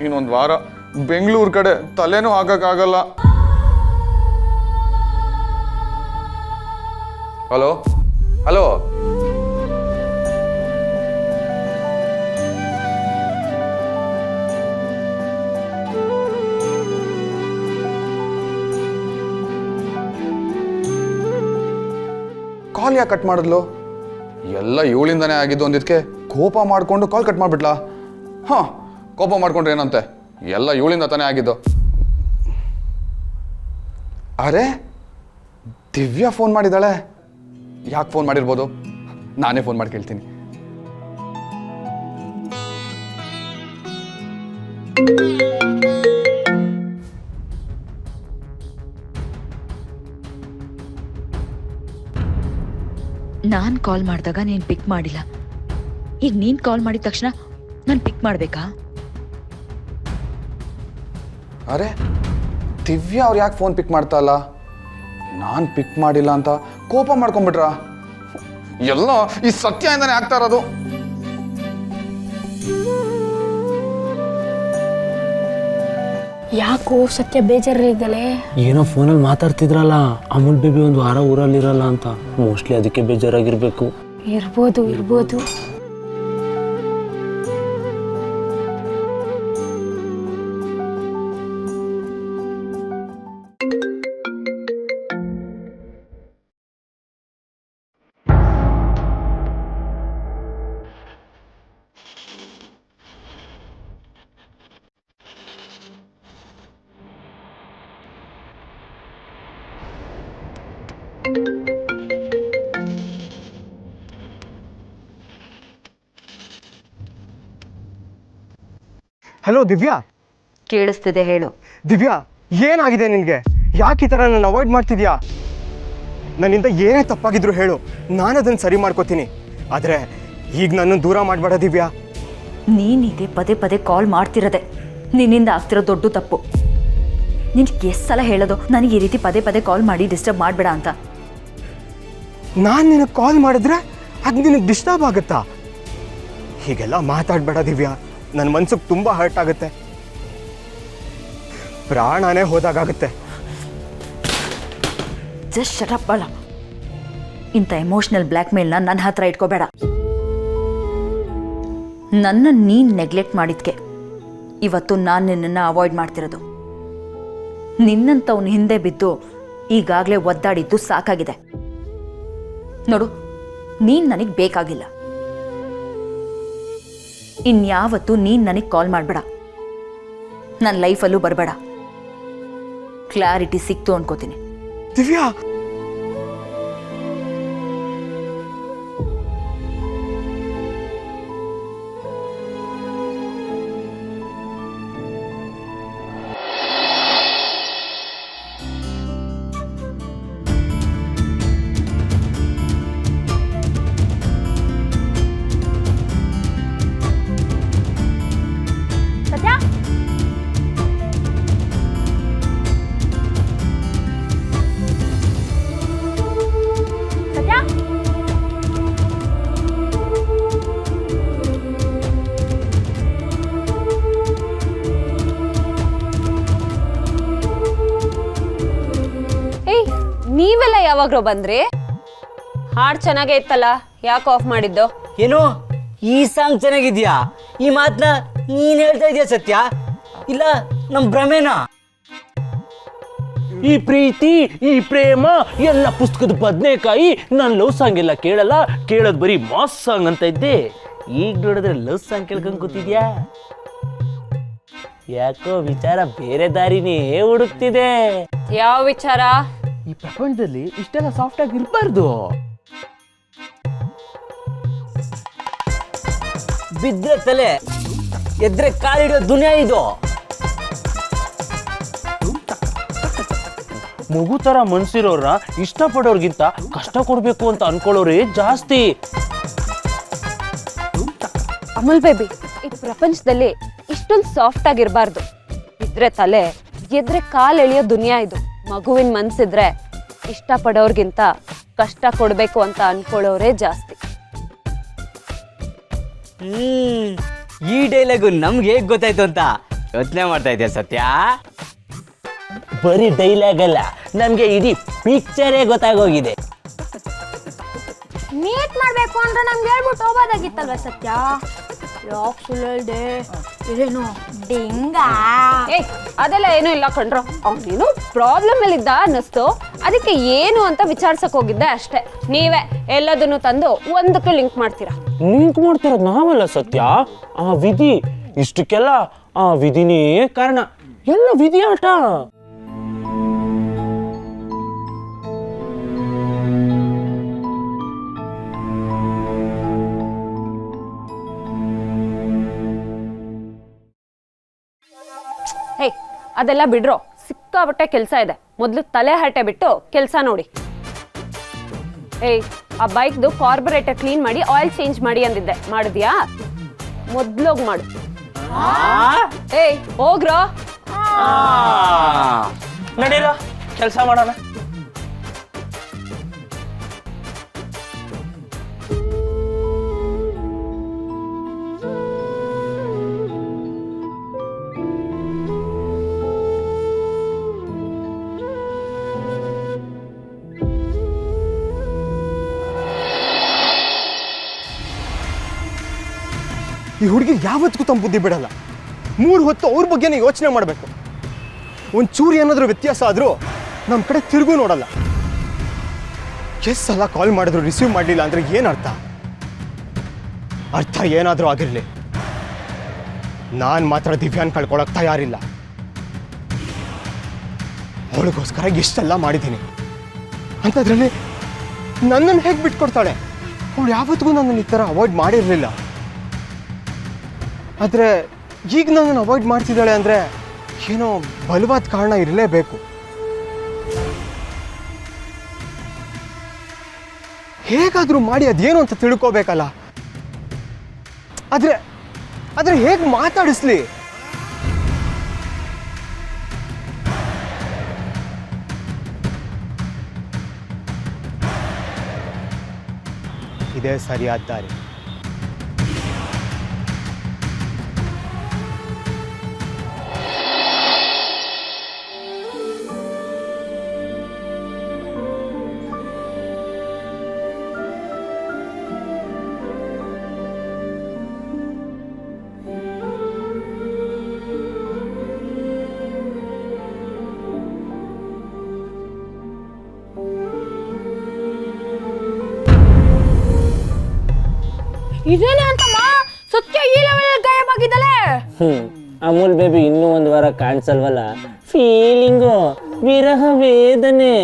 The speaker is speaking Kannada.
ಇನ್ನೊಂದು ವಾರ ಬೆಂಗಳೂರು ಕಡೆ ತಲೆನೂ ಹಾಕಕ್ಕಾಗಲ್ಲ. ಹಲೋ ಹಲೋ ಕಾಲ್ ಯಾಕೆ ಕಟ್ ಮಾಡಿದ್ಲು? ಎಲ್ಲ ಇವಳಿಂದಾನೇ ಆಗಿದ್ದು ಅಂದಿದ್ಕೆ ಕೋಪ ಮಾಡಿಕೊಂಡು ಕಾಲ್ ಕಟ್ ಮಾಡಿಬಿಟ್ಲಾ? ಹಾಂ, ಕೋಪ ಮಾಡ್ಕೊಂಡ್ರೆ ಏನಂತೆ, ಎಲ್ಲ ಇವಳಿಂದ ತಾನೇ ಆಗಿದ್ದು. ಅರೆ, ದಿವ್ಯಾ ಫೋನ್ ಮಾಡಿದ್ದಾಳೆ. ಯಾಕೆ ಫೋನ್ ಮಾಡಿರ್ಬೋದು? ನಾನೇ ಫೋನ್ ಮಾಡಿ ಕೇಳ್ತೀನಿ. ನಾನು ಕಾಲ್ ಮಾಡಿದಾಗ ನೀನು ಪಿಕ್ ಮಾಡಿಲ್ಲ. ಈಗ ನೀನು ಕಾಲ್ ಮಾಡಿದ ತಕ್ಷಣ ನಾನು ಪಿಕ್ ಮಾಡಬೇಕಾ? ಅರೆ, ದಿವ್ಯಾ ಅವ್ರು ಯಾಕೆ ಫೋನ್ ಪಿಕ್ ಮಾಡ್ತಾ ಇಲ್ಲ? ನಾನು ಪಿಕ್ ಮಾಡಿಲ್ಲ ಅಂತ ಕೋಪ ಮಾಡ್ಕೊಂಡ್ಬಿಟ್ರಾ? ಎಲ್ಲ ಈ ಸತ್ಯದಿಂದನೇ ಆಗ್ತಾ ಇರೋದು. ಯಾಕೋ ಸತ್ಯ ಬೇಜಾರಿದ್ದಾಳೆ? ಏನೋ ಫೋನಲ್ಲಿ ಮಾತಾಡ್ತಿದ್ರಲ್ಲ, ಅಮೂಲ್ ಬೇಬಿ ಒಂದು ವಾರ ಊರಲ್ಲಿರಲ್ಲ ಅಂತ. ಮೋಸ್ಟ್ಲಿ ಅದಕ್ಕೆ ಬೇಜಾರಾಗಿರ್ಬೇಕು. ಇರ್ಬೋದು. ಹಲೋ ದಿವ್ಯಾ. ಕೇಳಿಸ್ತಿದೆ, ಹೇಳು. ದಿವ್ಯಾ, ಏನಾಗಿದೆ ನಿನಗೆ? ಯಾಕೆ ಈ ಥರ ನನ್ನ ಅವಾಯ್ಡ್ ಮಾಡ್ತಿದ್ಯಾ? ನನ್ನಿಂದ ಏನೇ ತಪ್ಪಾಗಿದ್ರು ಹೇಳು, ನಾನು ಅದನ್ನು ಸರಿ ಮಾಡ್ಕೋತೀನಿ. ಆದರೆ ಈಗ ನನ್ನನ್ನು ದೂರ ಮಾಡಬೇಡ ದಿವ್ಯಾ. ನೀನಿಗೆ ಪದೇ ಪದೇ ಕಾಲ್ ಮಾಡ್ತಿರೋದೆ ನಿನ್ನಿಂದ ಆಗ್ತಿರೋ ದೊಡ್ಡ ತಪ್ಪು. ನಿನ್ಗೆ ಎಷ್ಟು ಸಲ ಹೇಳೋದು ನನಗೆ ಈ ರೀತಿ ಪದೇ ಪದೇ ಕಾಲ್ ಮಾಡಿ ಡಿಸ್ಟರ್ಬ್ ಮಾಡಬೇಡ ಅಂತ? ನಾನು ನಿನಗೆ ಕಾಲ್ ಮಾಡಿದ್ರೆ ಅದು ನಿನಗೆ ಡಿಸ್ಟರ್ಬ್ ಆಗುತ್ತಾ? ಹೀಗೆಲ್ಲ ಮಾತಾಡಬೇಡ ದಿವ್ಯಾ, ನನ್ನ ಮನ್ಸಿಗೆ ತುಂಬ ಹರ್ಟ್ ಆಗುತ್ತೆ, ಪ್ರಾಣನೇ ಹೋದಾಗುತ್ತೆ. ಜಸ್ಟ್ ಶಟ್ ಅಪ್ ಅಲ್ಲ. ಇಂಥ ಎಮೋಷ್ನಲ್ ಬ್ಲ್ಯಾಕ್ ಮೇಲ್ನ ನನ್ನ ಹತ್ರ ಇಟ್ಕೋಬೇಡ. ನನ್ನ ನೀನು ನೆಗ್ಲೆಕ್ಟ್ ಮಾಡಿದ್ಕೆ ಇವತ್ತು ನಾನು ನಿನ್ನನ್ನು ಅವಾಯ್ಡ್ ಮಾಡ್ತಿರೋದು. ನಿನ್ನಂಥವ್ನ ಹಿಂದೆ ಬಿದ್ದು ಈಗಾಗಲೇ ಒದ್ದಾಡಿದ್ದು ಸಾಕಾಗಿದೆ. ನೋಡು, ನೀನು ನನಗೆ ಬೇಕಾಗಿಲ್ಲ. ಇನ್ಯಾವತ್ತೂ ನೀನು ನನಗೆ ಕಾಲ್ ಮಾಡಬೇಡ, ನನ್ನ ಲೈಫಲ್ಲೂ ಬರಬೇಡ. ಕ್ಲಾರಿಟಿ ಸಿಕ್ತು ಅನ್ಕೋತೀನಿ. ದಿವ್ಯಾ, ನೀವೆಲ್ಲ ಯಾವಾಗ್ಲೂ ಬಂದ್ರಿ? ಹಾಡ್ ಚೆನ್ನಾಗೇ ಇತ್ತಲ್ಲ, ಯಾಕೆ ಆಫ್ ಮಾಡಿದ್ದು? ಏನೋ ಈ ಸಾಂಗ್ ಚೆನ್ನಾಗಿದ್ಯಾ? ಈ ಮಾತನ್ನ ನೀನ್ ಹೇಳ್ತಾ ಇದೀಯ ಸತ್ಯ? ಇಲ್ಲ ನಮ್ ಭ್ರಮೇನಾ? ಈ ಪ್ರೀತಿ, ಈ ಪ್ರೇಮ ಎಲ್ಲ ಪುಸ್ತಕದ ಬದನೆಕಾಯಿ. ನಾನು ಲವ್ ಸಾಂಗ್ ಎಲ್ಲ ಕೇಳಲ್ಲ, ಕೇಳೋದು ಬರೀ ಮಾಸ್ ಸಾಂಗ್ ಅಂತ ಇದ್ದೆ. ಈಗ ನೋಡಿದ್ರೆ ಲವ್ ಸಾಂಗ್ ಕೇಳ್ಕೊಂಡ್ ಕೂತಿದ್ಯಾ? ಯಾಕೋ ವಿಚಾರ ಬೇರೆ ದಾರಿನೇ ಹುಡುಕ್ತಿದೆ. ಯಾವ ವಿಚಾರ? ಈ ಪ್ರಪಂಚದಲ್ಲಿ ಇಷ್ಟೆಲ್ಲ ಸಾಫ್ಟ್ ಆಗಿ ಇರಬಾರ್ದು. ಬಿದ್ರೆ ತಲೆ, ಎದ್ರೆ ಕಾಲಿಡೋ ದುನಿಯಾ ಇದು. ಮಗು ತರ ಮನ್ಸಿರೋರ್ನ ಇಷ್ಟಪಡೋರ್ಗಿಂತ ಕಷ್ಟ ಕೊಡ್ಬೇಕು ಅಂತ ಅನ್ಕೊಳ್ಳೋರೇ ಜಾಸ್ತಿ. ಅಮೂಲ್ ಬೇಬಿ, ಈ ಪ್ರಪಂಚದಲ್ಲಿ ಇಷ್ಟೊಂದು ಸಾಫ್ಟ್ ಆಗಿರ್ಬಾರ್ದು. ಇದ್ರೆ ತಲೆ, ಎದ್ರೆ ಕಾಲ್ ಎಳೆಯೋ ದುನಿಯಾ ಇದು. ಮಗುವಿನ ಮನ್ಸಿದ್ರೆ ಇಷ್ಟಪಡೋರ್ಗಿಂತ ಕಷ್ಟ ಕೊಡ್ಬೇಕು ಅಂತ ಅನ್ಕೊಳ್ಳೋರೇ ಜಾಸ್ತಿ. ಈ ಡೈಲಾಗು ನಮ್ಗೆ ಹೇಗ್ ಗೊತ್ತಾಯ್ತು ಅಂತ ಯೋಚನೆ ಮಾಡ್ತಾ ಇದೆಯಾ ಸತ್ಯ? ಬರೀ ಡೈಲಾಗ್ ಅಲ್ಲ, ನಮ್ಗೆ ಇಡೀ ಪಿಕ್ಚರೇ ಗೊತ್ತಾಗೋಗಿದೆ. ಮೀಟ್ ಮಾಡ್ಬೇಕು ಅಂದ್ರೆ ನಮ್ಗೆ ಹೇಳ್ಬಿಟ್ಟು ಹೋಗೋದಾಗಿತ್ತಲ್ವ ಸತ್ಯ? ಯಾಕೆ ಸುಳ್ಳು ಹೇಳ್ದೆ? ಇದೇನು ಡಿಂಗ? ಅದೆಲ್ಲ ಏನೂ ಇಲ್ಲ ಕಣ್ರೋ. ನೀನು ಪ್ರಾಬ್ಲಮ್ ಅಲ್ಲಿ ಇದ್ದ ಅನ್ನಿಸ್ತು, ಅದಕ್ಕೆ ಏನು ಅಂತ ವಿಚಾರಿಸಕ್ ಹೋಗಿದ್ದೆ ಅಷ್ಟೇ. ನೀವೇ ಎಲ್ಲದನ್ನು ತಂದು ಒಂದಕ್ಕೆ ಲಿಂಕ್ ಮಾಡ್ತೀರಾ. ಲಿಂಕ್ ಮಾಡ್ತಿರೋದು ನಾವಲ್ಲ ಸತ್ಯ, ಆ ವಿಧಿ. ಇಷ್ಟಕ್ಕೆಲ್ಲ ಆ ವಿಧಿನೇ ಕಾರಣ. ಎಲ್ಲ ವಿಧಿ ಆಟ. ಹೇ, ಅದೆಲ್ಲ ಬಿಡ್ರೋ, ಸಿಕ್ಕಾಬಟ್ಟೆ ಕೆಲಸ ಇದೆ. ಮೊದಲು ತಲೆ ಹರಟೆ ಬಿಟ್ಟು ಕೆಲಸ ನೋಡಿ. ಆ ಬೈಕ್ದು ಕಾರ್ಬೊರೇಟರ್ ಕ್ಲೀನ್ ಮಾಡಿ ಆಯಿಲ್ ಚೇಂಜ್ ಮಾಡಿ ಅಂದಿದ್ದೆ, ಮಾಡಿದ್ಯಾ? ಮೊದ್ಲೋಗ್ ಮಾಡು. ಹೋಗ್ರೋ. ನಡೀರೋ, ಕೆಲಸ ಮಾಡೋಣ. ಈ ಹುಡುಗಿ ಯಾವತ್ತಿಗೂ ತಮ್ಮ ಬುದ್ಧಿ ಬಿಡಲ್ಲ. 3 ಹೊತ್ತು ಅವ್ರ ಬಗ್ಗೆನೇ ಯೋಚನೆ ಮಾಡಬೇಕು. ಒಂಚೂರು ಏನಾದರೂ ವ್ಯತ್ಯಾಸ ಆದರೂ ನಮ್ಮ ಕಡೆ ತಿರುಗೂ ನೋಡಲ್ಲ. ಎಷ್ಟು ಸಲ ಕಾಲ್ ಮಾಡಿದ್ರು ರಿಸೀವ್ ಮಾಡಲಿಲ್ಲ ಅಂದರೆ ಏನು ಅರ್ಥ ಏನಾದರೂ ಆಗಿರಲಿ, ನಾನು ಮಾತ್ರ ದಿವ್ಯಾನ್ ಕಳ್ಕೊಳಕ್ಕೆ ತಯಾರಿಲ್ಲ. ಅವಳಿಗೋಸ್ಕರ ಎಷ್ಟೆಲ್ಲ ಮಾಡಿದ್ದೀನಿ ಅಂಥದ್ರಲ್ಲಿ ನನ್ನನ್ನು ಹೇಗೆ ಬಿಟ್ಕೊಡ್ತಾಳೆ? ಅವಳು ಯಾವತ್ತಿಗೂ ನನ್ನನ್ನು ಈ ಥರ ಅವಾಯ್ಡ್ ಮಾಡಿರಲಿಲ್ಲ. ಆದರೆ ಈಗ ನನ್ನನ್ನು ಅವಾಯ್ಡ್ ಮಾಡ್ತಿದ್ದಾಳೆ ಅಂದರೆ ಏನೋ ಬಲವಾದ ಕಾರಣ ಇರಲೇಬೇಕು. ಹೇಗಾದರೂ ಮಾಡಿ ಅದೇನು ಅಂತ ತಿಳ್ಕೋಬೇಕಲ್ಲ. ಆದರೆ ಹೇಗೆ ಮಾತಾಡಿಸ್ಲಿ? ಇದೇ ಸರಿಯಾದ ದಾರಿ. ಇದೇನೆ ಅಂತಮ್ಮ ಸತ್ಯ ಈ ಲೆವೆಲ್ ಗಾಯಬ್ ಆಗಿದ್ದಾಳೆ. ಅಮೂಲ್ ಬೇಬಿ ಇನ್ನೂ 1 ವಾರ ಕಾಣಿಸಲ್ವಲ್ಲ. ಫೀಲಿಂಗು, ವಿರಹ ವೇದನೆ.